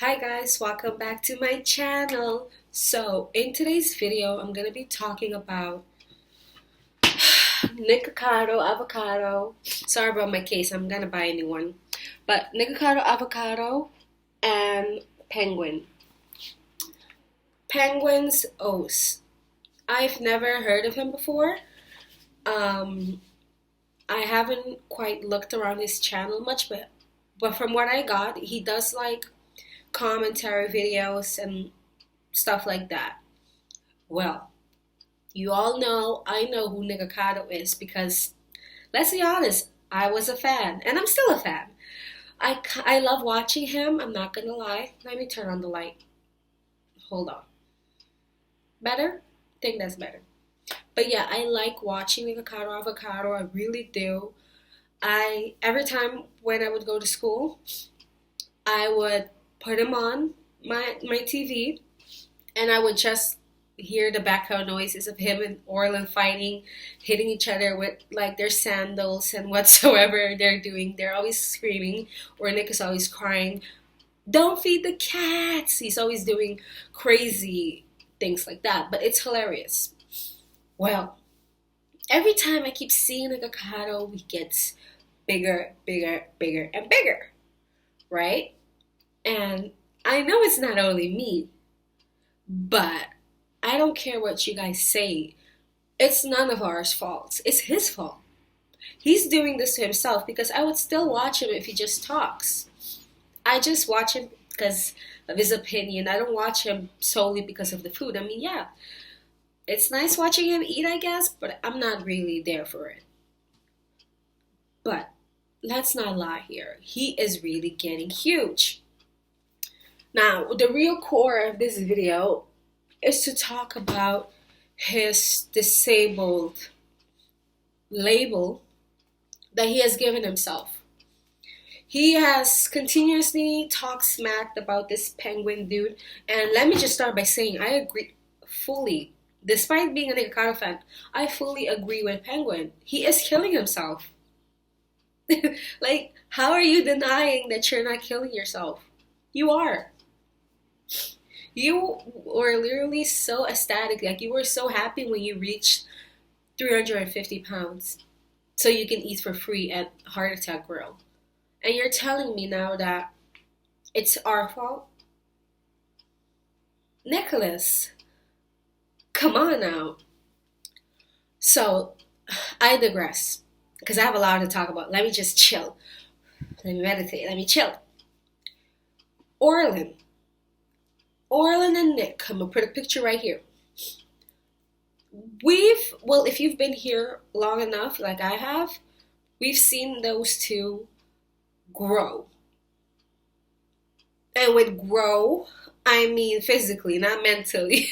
Hi guys, welcome back to my channel. So in today's video, I'm gonna be talking about Nikocado avocado. Sorry about my case, I'm gonna buy a new one. But Nikocado avocado and penguin. Penguins O's. I've never heard of him before. Um, I haven't quite looked around his channel much, but from what I got, he does like commentary videos and stuff like that. Well, you all know I know who NIKOCADO is because, let's be honest, I was a fan and I'm still a fan. I love watching him, I'm not gonna lie. Let me turn on the light. Hold on. Better? I think that's better. But yeah, I like watching NIKOCADO avocado. I really do. I every time when I would go to school, I would put him on my TV and I would just hear the background noises of him and Orlin fighting, hitting each other with like their sandals and whatsoever they're doing. They're always screaming, or Nick is always crying, "Don't feed the cats!" He's always doing crazy things like that, but it's hilarious. Well, every time I keep seeing like avocado, he gets bigger, bigger, bigger, and bigger, right? And I know it's not only me, but I don't care what you guys say. It's none of ours fault. It's his fault. He's doing this to himself because I would still watch him if he just talks. I just watch him because of his opinion. I don't watch him solely because of the food. I mean, yeah, it's nice watching him eat, I guess, but I'm not really there for it. But let's not lie here. He is really getting huge. Now, the real core of this video is to talk about his disabled label that he has given himself. He has continuously talked smack about this penguin dude, and let me just start by saying I agree fully. Despite being a NIKOCADO fan, I fully agree with Penguin. He is killing himself. Like, how are you denying that you're not killing yourself? You are. You were literally so ecstatic, like you were so happy when you reached 350 pounds so you can eat for free at Heart Attack Grill. And you're telling me now that it's our fault? Nicholas, come on now. So, I digress because I have a lot to talk about. Let me just chill. Let me meditate. Let me chill. Orlin. Orlin and Nick. I'm going to put a picture right here. Well, if you've been here long enough, like I have, we've seen those two grow. And with grow, I mean physically, not mentally.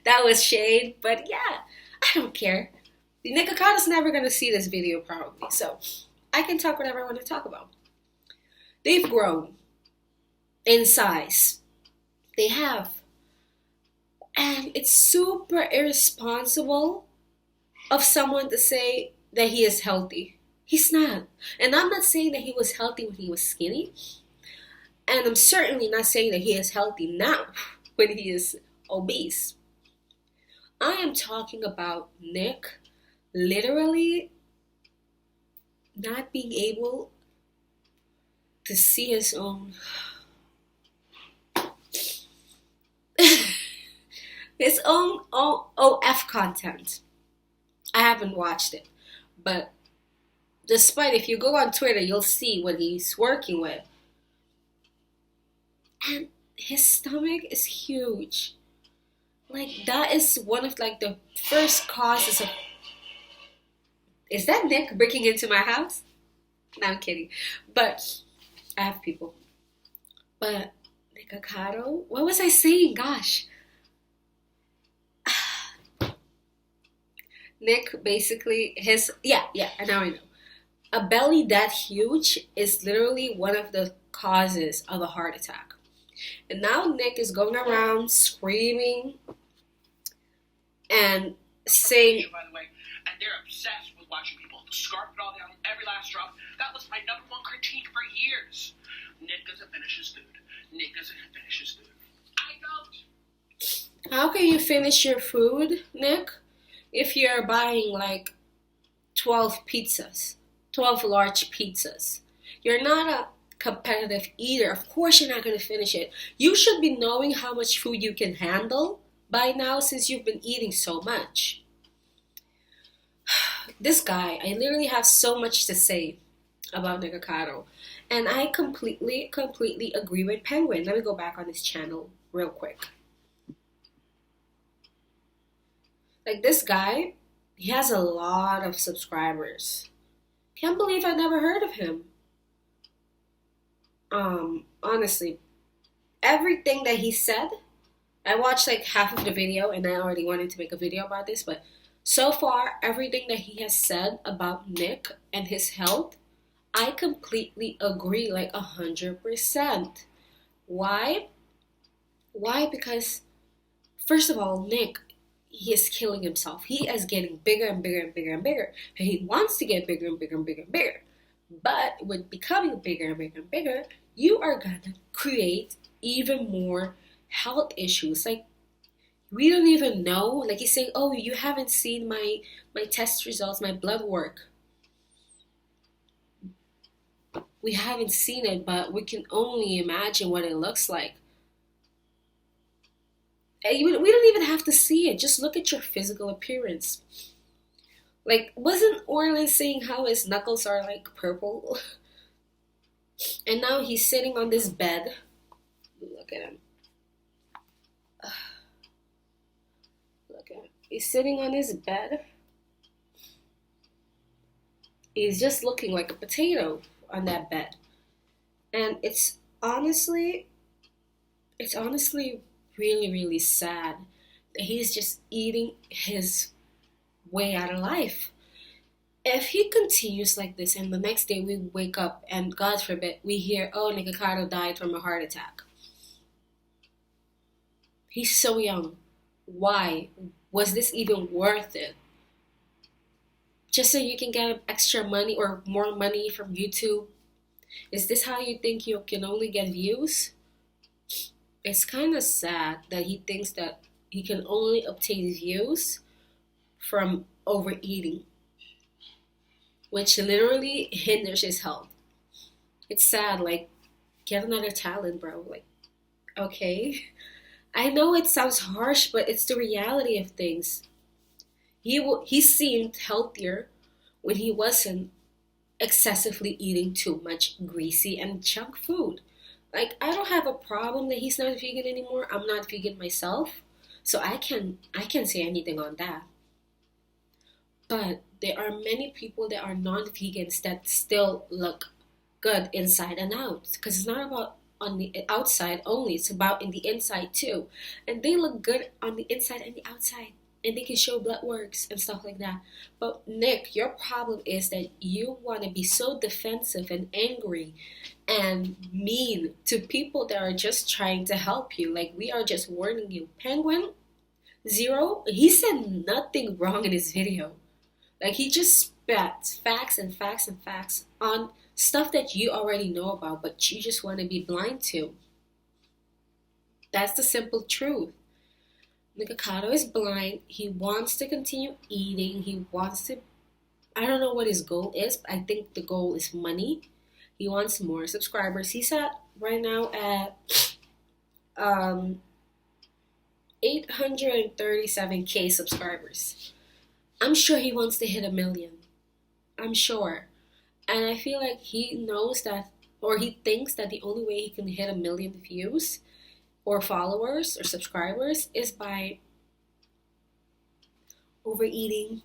That was shade, but yeah, I don't care. NIKOCADO's never gonna see this video probably, so I can talk whatever I want to talk about. They've grown in size. They have. And it's super irresponsible of someone to say that he is healthy. He's not. And I'm not saying that he was healthy when he was skinny. And I'm certainly not saying that he is healthy now when he is obese. I am talking about Nick literally not being able to see his own his own OF content. I haven't watched it, but despite if you go on Twitter, you'll see what he's working with. And his stomach is huge. Like that is one of like the first causes of. Is that Nick breaking into my house? No, I'm kidding. But I have people. But NIKOCADO, what was I saying? Gosh. Nick basically and now I know. A belly that huge is literally one of the causes of a heart attack. And now Nick is going around screaming and saying, by the way, and they're obsessed with watching people scarf it all down every last drop. That was my #1 critique for years. Nick doesn't finish his food. Nick doesn't finish his food. I don't. How can you finish your food, Nick, if you're buying like 12 pizzas, 12 large pizzas? You're not a competitive eater. Of course, you're not going to finish it. You should be knowing how much food you can handle by now since you've been eating so much. This guy, I literally have so much to say about NIKOCADO. And I completely agree with Penguin. Let me go back on his channel real quick. Like this guy, he has a lot of subscribers. Can't believe I never heard of him. Honestly, everything that he said, I watched like half of the video and I already wanted to make a video about this, but so far, everything that he has said about Nick and his health, I completely agree, like 100%. Why? Why? Because, first of all, Nick, he is killing himself. He is getting bigger and bigger and bigger and bigger. And he wants to get bigger and bigger and bigger and bigger. But with becoming bigger and bigger and bigger, you are going to create even more health issues. Like, we don't even know. Like he's saying, oh, you haven't seen my test results, my blood work. We haven't seen it, but we can only imagine what it looks like. And we don't even have to see it. Just look at your physical appearance. Like, wasn't Orlin saying how his knuckles are like purple? And now he's sitting on this bed. Look at him. He's sitting on his bed. He's just looking like a potato on that bed. And it's honestly really, really sad that he's just eating his way out of life. If he continues like this and the next day we wake up and God forbid we hear, oh, NIKOCADO died from a heart attack. He's so young. Why? Was this even worth it? Just so you can get extra money or more money from YouTube? Is this how you think you can only get views? It's kind of sad that he thinks that he can only obtain views from overeating, which literally hinders his health. It's sad. Like, get another talent, bro. Like, okay. I know it sounds harsh, but it's the reality of things. He seemed healthier when he wasn't excessively eating too much greasy and junk food. Like, I don't have a problem that he's not vegan anymore. I'm not vegan myself, so I can say anything on that. But there are many people that are non-vegans that still look good inside and out, because it's not about on the outside only, it's about in the inside too. And they look good on the inside and the outside, and they can show blood works and stuff like that. But Nick, your problem is that you want to be so defensive and angry and mean to people that are just trying to help you. Like, we are just warning you. PENGUINZ0, he said nothing wrong in his video. Like, he just spat facts and facts and facts on stuff that you already know about, but you just want to be blind to. That's the simple truth. NIKOCADO is blind. He wants to continue eating. He wants to, I don't know what his goal is, but I think the goal is money. He wants more subscribers. He's at right now at 837K subscribers. I'm sure he wants to hit 1 million. I'm sure. And I feel like he knows that, or he thinks that the only way he can hit 1 million views or followers or subscribers is by overeating,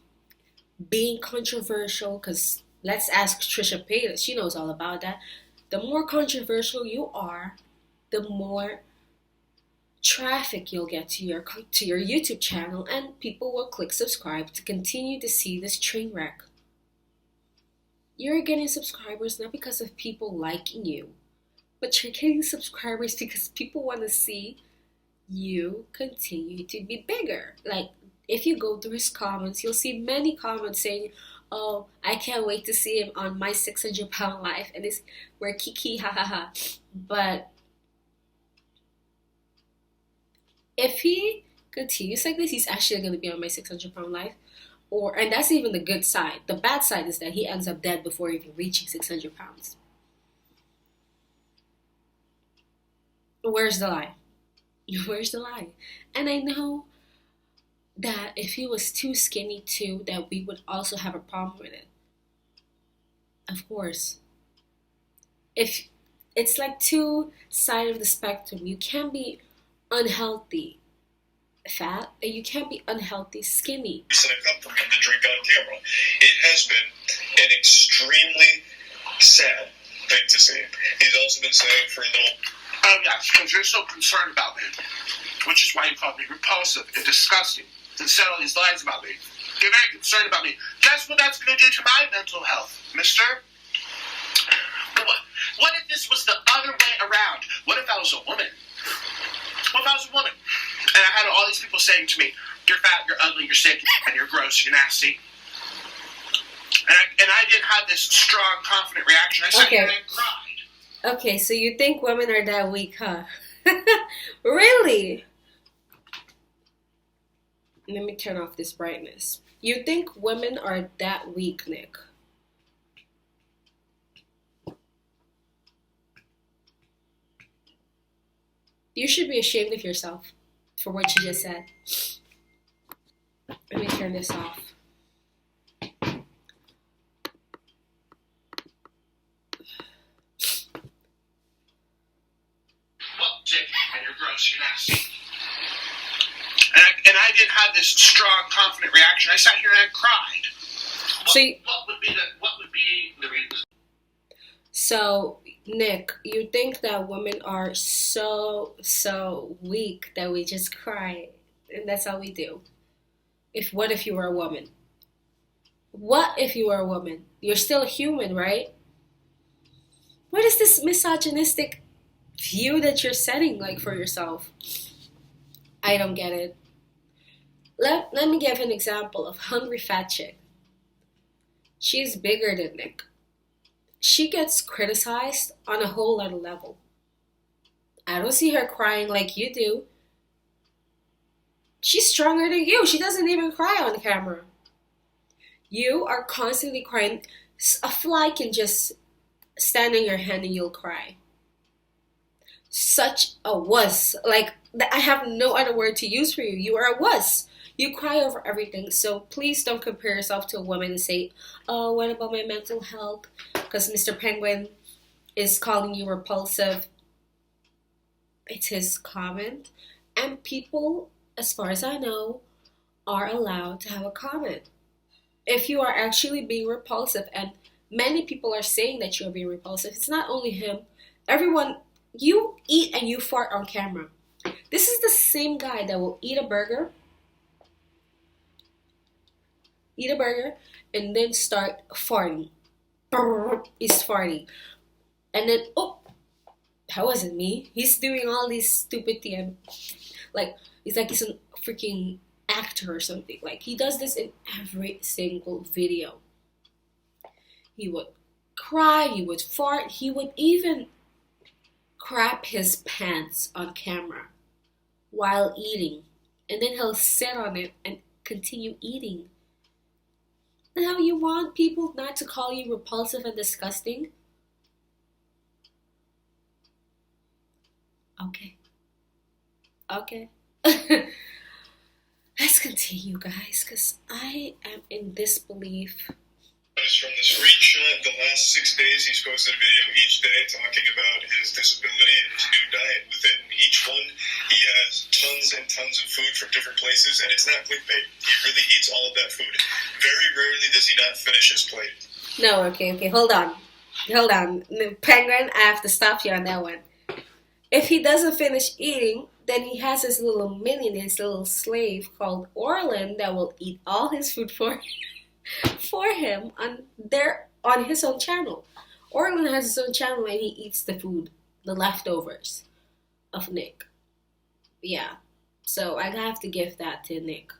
being controversial. Because let's ask Trisha Paytas, she knows all about that. The more controversial you are, the more traffic you'll get to your YouTube channel, and people will click subscribe to continue to see this train wreck. You're getting subscribers not because of people liking you, but you're getting subscribers because people want to see you continue to be bigger. Like, if you go through his comments, you'll see many comments saying, oh, I can't wait to see him on my 600-pound life, and we're kiki, ha ha ha. But If he continues like this, he's actually going to be on my 600-pound life. And that's even the good side. The bad side is that he ends up dead before even reaching 600 pounds. Where's the lie? Where's the lie? And I know that if he was too skinny too, that we would also have a problem with it. Of course. If it's like two sides of the spectrum, you can't be unhealthy fat and you can't be unhealthy skinny. A cup for him to drink on camera. It has been an extremely sad thing to see. He's also been saying for a little. Oh yes, because you're so concerned about me, which is why you called me repulsive and disgusting and said all these lies about me. You're very concerned about me. Guess what that's going to do to my mental health, mister? What if this was the other way around? What if I was a woman? What if I was a woman? And I had all these people saying to me, you're fat, you're ugly, you're sick, and you're gross, you're nasty. And I didn't have this strong, confident reaction. I sat here and I cried. Okay, so you think women are that weak, huh? Really? Let me turn off this brightness. You think women are that weak, Nick? You should be ashamed of yourself for what you just said. Let me turn this off. Well, sick, and you're gross, you're nasty. And I didn't have this strong, confident reaction. I sat here and I cried. What would be the reason? So, Nick, you think that women are so weak that we just cry, and that's all we do? What if you were a woman? What if you were a woman? You're still a human, right? What is this misogynistic view that you're setting like for yourself? I don't get it. Let me give an example of hungry fat chick. She's bigger than Nick. She gets criticized on a whole other level. I don't see her crying like you do. She's stronger than you. She doesn't even cry on camera. You are constantly crying. A fly can just stand in your hand and you'll cry. Such a wuss. Like, I have no other word to use for you. You are a wuss. You cry over everything. So please don't compare yourself to a woman and say, oh, what about my mental health? Because Mr. Penguin is calling you repulsive. It's his comment. And people, as far as I know, are allowed to have a comment. If you are actually being repulsive, and many people are saying that you're being repulsive, it's not only him. Everyone, you eat and you fart on camera. This is the same guy that will eat a burger, and then start farting. He's farting. And then, oh, that wasn't me. He's doing all these stupid things. Like, he's a freaking actor or something. Like, he does this in every single video. He would cry, he would fart, he would even crap his pants on camera while eating. And then he'll sit on it and continue eating. Now you want people not to call you repulsive and disgusting? Okay. Let's continue, guys, because I am in disbelief. From the screenshot, the last 6 days he's posted a video each day talking about his disability and his new diet. Within each one, he has tons and tons of food from different places, and it's not clickbait. He really eats all of that food. Very rarely does he not finish his plate. No, okay, hold on. Penguin, I have to stop you on that one. If he doesn't finish eating, then he has his little minion, his little slave called Orlin that will eat all his food for him on his own channel. Orlin has his own channel and he eats the food, the leftovers of Nick. Yeah, so I have to give that to Nick.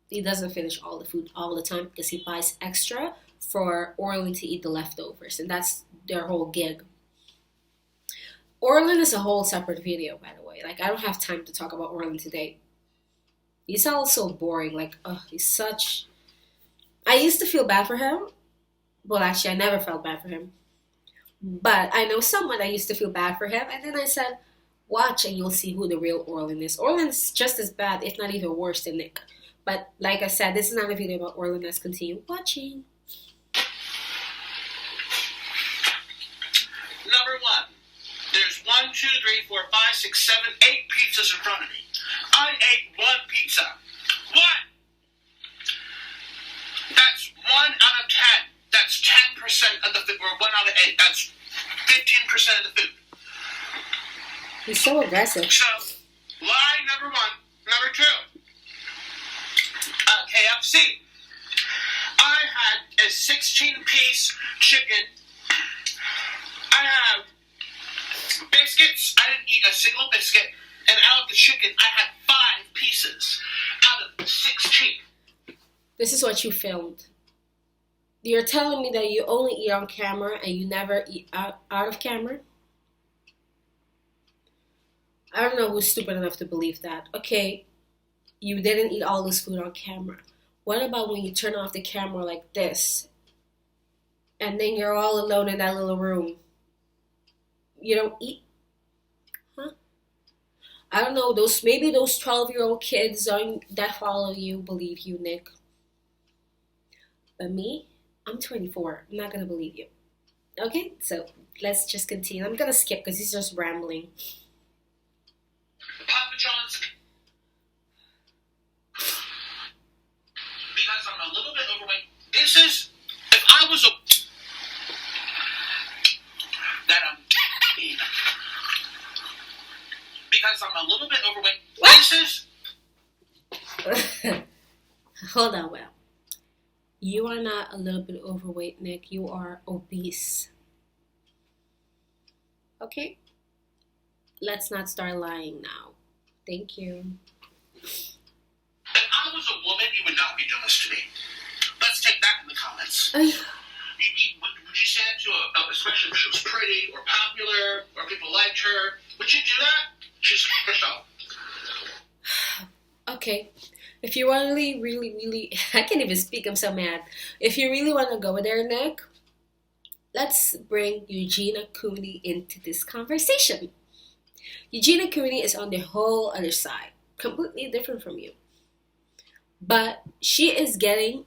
He doesn't finish all the food all the time because he buys extra for Orlin to eat the leftovers, and that's their whole gig. Orlin is a whole separate video, by the way. Like, I don't have time to talk about Orlin today. He's all so boring. Like, he's such... I used to feel bad for him. Well, actually, I never felt bad for him. But I know someone that used to feel bad for him. And then I said, watch and you'll see who the real Orlin is. Orlin's just as bad, if not even worse than Nick. But like I said, this is not a video about Orlin. Let's continue watching. Number 1. There's 1, 2, 3, 4, 5, 6, 7, 8 pizzas in front of me. I ate 1 pizza. What? That's 1 out of 10. That's 10% of the food, or 1 out of 8. That's 15% of the food. He's so aggressive. So, lie number 1. Number 2. KFC. I had a 16-piece chicken. I have biscuits. I didn't eat a single biscuit. And out of the chicken, I had 5 pieces out of 16. This is what you filmed. You're telling me that you only eat on camera and you never eat out of camera? I don't know who's stupid enough to believe that. Okay, you didn't eat all this food on camera. What about when you turn off the camera like this and then you're all alone in that little room? You don't eat? Huh? I don't know. Maybe those 12-year-old kids that follow you believe you, Nick. But me, I'm 24. I'm not going to believe you. Okay, so let's just continue. I'm going to skip because he's just rambling. Papa John's. Because I'm a little bit overweight. This is, if I was a... that I'm... Because I'm a little bit overweight. What? This is... Hold on, Will. You are not a little bit overweight, Nick. You are obese. Okay? Let's not start lying now. Thank you. If I was a woman, you would not be doing this to me. Let's take that in the comments. Would you say that to especially if she was pretty or popular or people liked her? Would you do that? She's herself. Okay. If you really, I can't even speak, I'm so mad. If you really want to go there, Nick, let's bring Eugenia Cooney into this conversation. Eugenia Cooney is on the whole other side, completely different from you. But she is getting,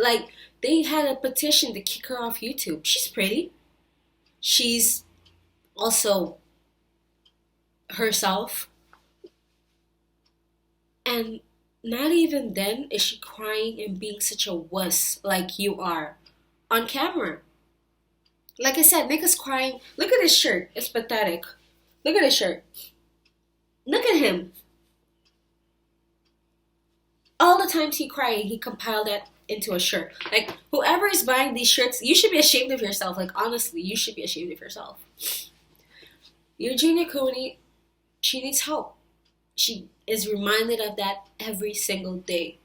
like, they had a petition to kick her off YouTube. She's pretty. She's also herself. And not even then is she crying and being such a wuss like you are on camera. Like I said, Nick is crying. Look at his shirt. It's pathetic. Look at his shirt. Look at him. All the times he cried, he compiled that into a shirt. Like, whoever is buying these shirts, you should be ashamed of yourself. Like, honestly, you should be ashamed of yourself. Eugenia Cooney, she needs help. She is reminded of that every single day.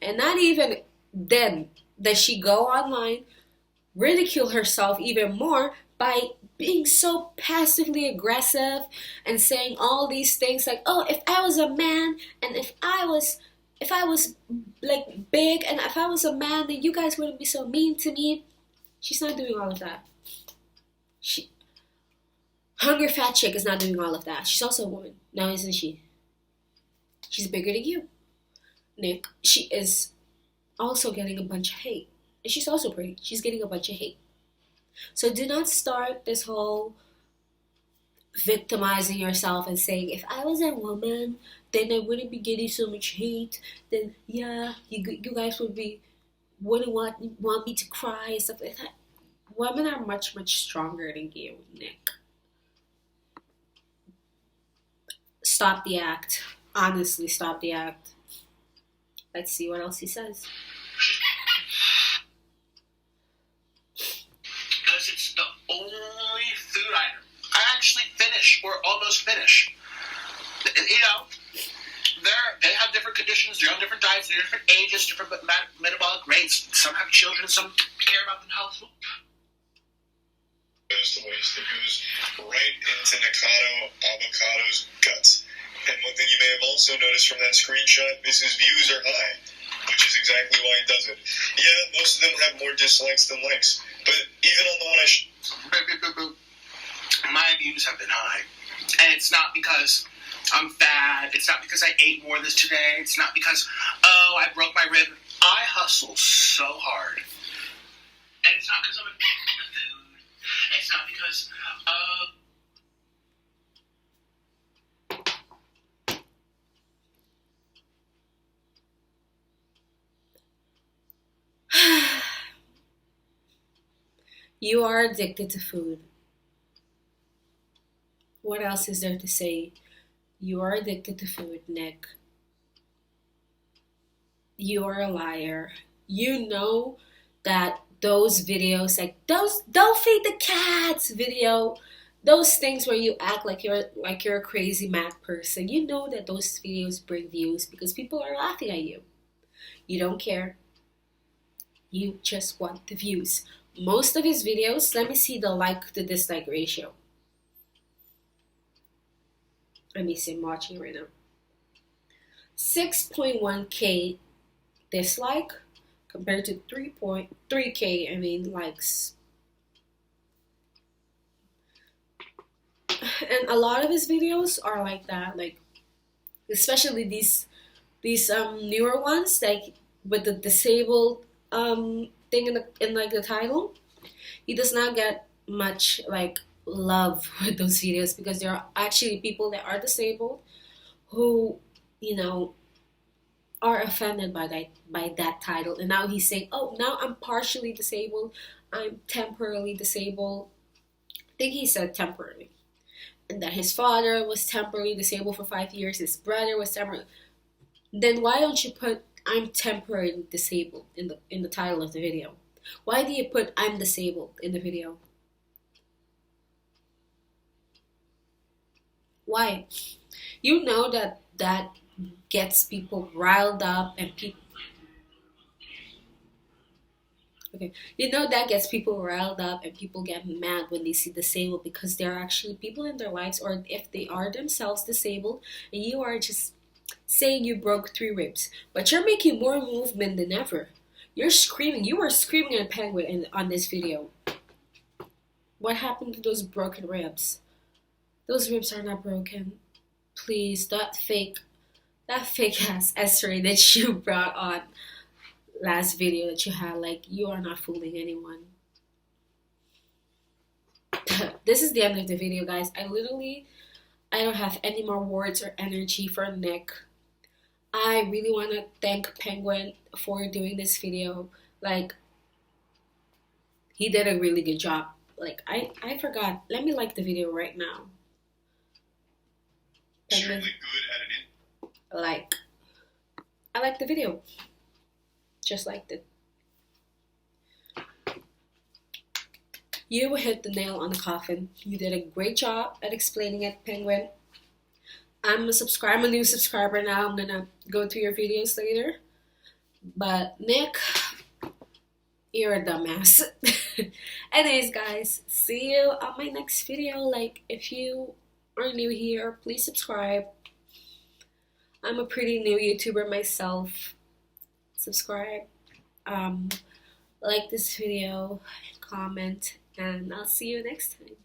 And not even then does she go online, ridicule herself even more by being so passively aggressive and saying all these things like, oh, if I was a man and if I was like big and if I was a man, then you guys wouldn't be so mean to me. She's not doing all of that. Hungry Fat Chick is not doing all of that. She's also a woman. Now, isn't she? She's bigger than you, Nick. She is also getting a bunch of hate. And she's also pretty. She's getting a bunch of hate. So do not start this whole victimizing yourself and saying, if I was a woman, then I wouldn't be getting so much hate. Then, yeah, you guys wouldn't want me to cry and stuff like that. Women are much, much stronger than you, Nick. Stop the act. Honestly, stop the act. Let's see what else he says. Because it's the only food item I actually finish or almost finish. You know, they have different conditions, they're on different diets, they're different ages, different metabolic rates. Some have children, some care about their health. goes to waste. It goes right into NIKOCADO's guts. And one thing you may have also noticed from that screenshot is his views are high, which is exactly why he does it. Yeah, most of them have more dislikes than likes, but even on the one my views have been high. And it's not because I'm fat. It's not because I ate more this today. It's not because, I broke my rib. I hustle so hard. And it's not because I'm addicted to food. It's not because You are addicted to food. What else is there to say? You are addicted to food, Nick. You are a liar. You know that those videos, like those "Don't feed the cats" video, those things where you act like you're a crazy mad person. You know that those videos bring views because people are laughing at you. You don't care. You just want the views. Most of his videos, let me see the like to dislike ratio. Let me see, I'm watching it right now. 6.1k dislike compared to 3.3k, likes. And a lot of his videos are like that, like especially these newer ones, like with the disabled thing in the title. He does not get much like love with those videos because there are actually people that are disabled who, are offended by that title. And now he's saying, oh, now I'm partially disabled, I'm temporarily disabled. I think he said temporarily. And that his father was temporarily disabled for 5 years, his brother was temporarily. Then why don't you put I'm temporarily disabled in the title of the video? Why do you put I'm disabled in the video? Why? You know that gets people riled up and people. Okay, you know that gets people riled up and people get mad when they see disabled because there are actually people in their lives, or if they are themselves disabled, and you are just saying you broke 3 ribs, but you're making more movement than ever. You're screaming. You were screaming at Penguin on this video. What happened to those broken ribs? Those ribs are not broken. Please, that fake ass X-ray that you brought on last video that you had, like, you are not fooling anyone. This is the end of the video, guys. I don't have any more words or energy for Nick. I really want to thank Penguin for doing this video. Like, he did a really good job. Like, I forgot. Let me like the video right now. Penguin, extremely good at it. I like the video. Just liked it. You hit the nail on the coffin. You did a great job at explaining it, Penguin. I'm a new subscriber now. I'm gonna go through your videos later. But Nick, you're a dumbass. Anyways, guys, see you on my next video. Like, if you are new here, please subscribe. I'm a pretty new YouTuber myself. Subscribe. Like this video, comment, and I'll see you next time.